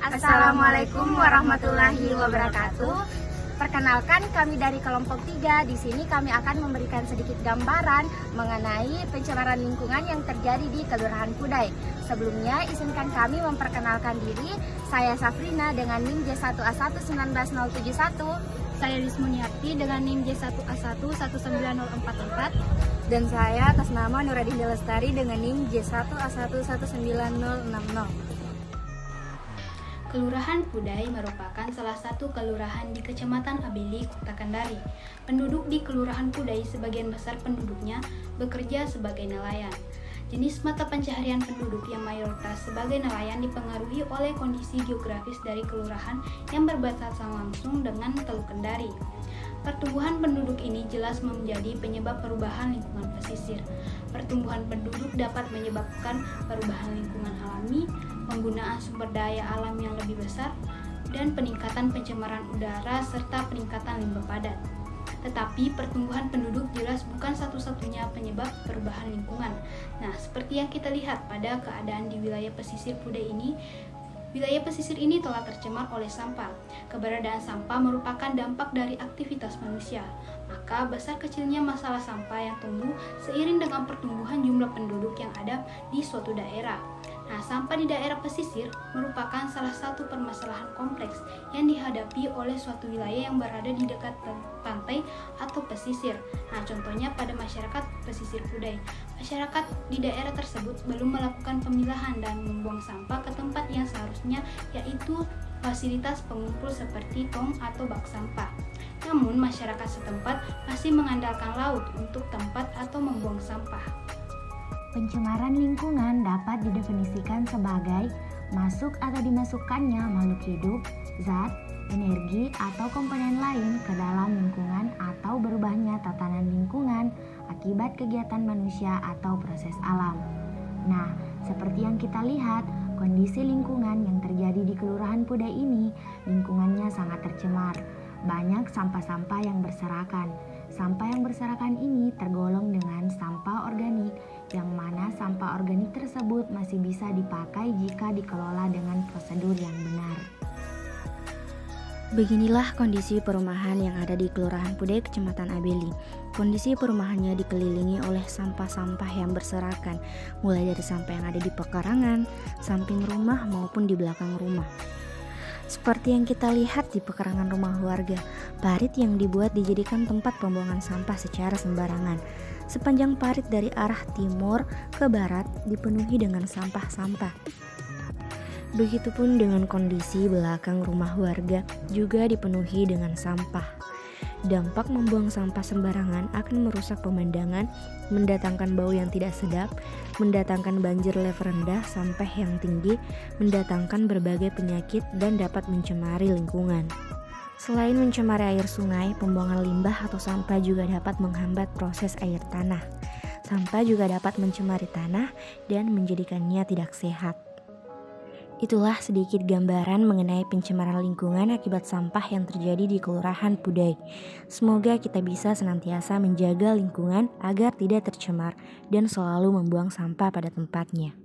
Assalamualaikum warahmatullahi wabarakatuh. Perkenalkan, kami dari kelompok 3. Di sini kami akan memberikan sedikit gambaran mengenai pencemaran lingkungan yang terjadi di Kelurahan Pudai. Sebelumnya, izinkan kami memperkenalkan diri. Saya Safrina dengan NIM J1A1 19071. Saya Rismuniarti dengan NIM J1A1 19044. Dan saya atas nama Nuradinda Lestari dengan NIM J1A1 19060. Kelurahan Pudai merupakan salah satu kelurahan di Kecamatan Abeli, Kota Kendari. Penduduk di Kelurahan Pudai sebagian besar penduduknya bekerja sebagai nelayan. Jenis mata pencaharian penduduk yang mayoritas sebagai nelayan dipengaruhi oleh kondisi geografis dari kelurahan yang berbatasan langsung dengan Teluk Kendari. Pertumbuhan penduduk ini jelas menjadi penyebab perubahan lingkungan pesisir. Pertumbuhan penduduk dapat menyebabkan perubahan lingkungan alami, penggunaan sumber daya alam yang lebih besar, dan peningkatan pencemaran udara serta peningkatan limbah padat. Tetapi pertumbuhan penduduk jelas bukan satu-satunya penyebab perubahan lingkungan. Nah, seperti yang kita lihat pada keadaan di wilayah pesisir Pudai ini, wilayah pesisir ini telah tercemar oleh sampah. Keberadaan sampah merupakan dampak dari aktivitas manusia. Maka besar kecilnya masalah sampah yang tumbuh seiring dengan pertumbuhan jumlah penduduk yang ada di suatu daerah. Nah, sampah di daerah pesisir merupakan salah satu permasalahan kompleks yang dihadapi oleh suatu wilayah yang berada di dekat pantai atau pesisir. Nah, contohnya pada masyarakat pesisir Pudai. Masyarakat di daerah tersebut belum melakukan pemilahan dan membuang sampah ke tempat yang seharusnya, yaitu fasilitas pengumpul seperti tong atau bak sampah. Namun, masyarakat setempat masih mengandalkan laut untuk tempat atau membuang sampah. Pencemaran lingkungan dapat didefinisikan sebagai masuk atau dimasukkannya makhluk hidup, zat, energi, atau komponen lain ke dalam lingkungan atau berubahnya tatanan lingkungan akibat kegiatan manusia atau proses alam. Nah, seperti yang kita lihat, kondisi lingkungan yang terjadi di Kelurahan Pudai ini, lingkungannya sangat tercemar. Banyak sampah-sampah yang berserakan. Sampah yang berserakan ini tergolong dengan sampah organik, yang mana sampah organik tersebut masih bisa dipakai jika dikelola dengan prosedur yang benar. Beginilah kondisi perumahan yang ada di Kelurahan Pudai, Kecamatan Abeli. Kondisi perumahannya dikelilingi oleh sampah-sampah yang berserakan, mulai dari sampah yang ada di pekarangan, samping rumah maupun di belakang rumah. Seperti yang kita lihat di pekarangan rumah warga, parit yang dibuat dijadikan tempat pembuangan sampah secara sembarangan. Sepanjang parit dari arah timur ke barat dipenuhi dengan sampah-sampah. Begitupun dengan kondisi belakang rumah warga juga dipenuhi dengan sampah. Dampak membuang sampah sembarangan akan merusak pemandangan, mendatangkan bau yang tidak sedap, mendatangkan banjir level rendah sampai yang tinggi, mendatangkan berbagai penyakit dan dapat mencemari lingkungan. Selain mencemari air sungai, pembuangan limbah atau sampah juga dapat menghambat proses air tanah. Sampah juga dapat mencemari tanah dan menjadikannya tidak sehat. Itulah sedikit gambaran mengenai pencemaran lingkungan akibat sampah yang terjadi di Kelurahan Pudai. Semoga kita bisa senantiasa menjaga lingkungan agar tidak tercemar dan selalu membuang sampah pada tempatnya.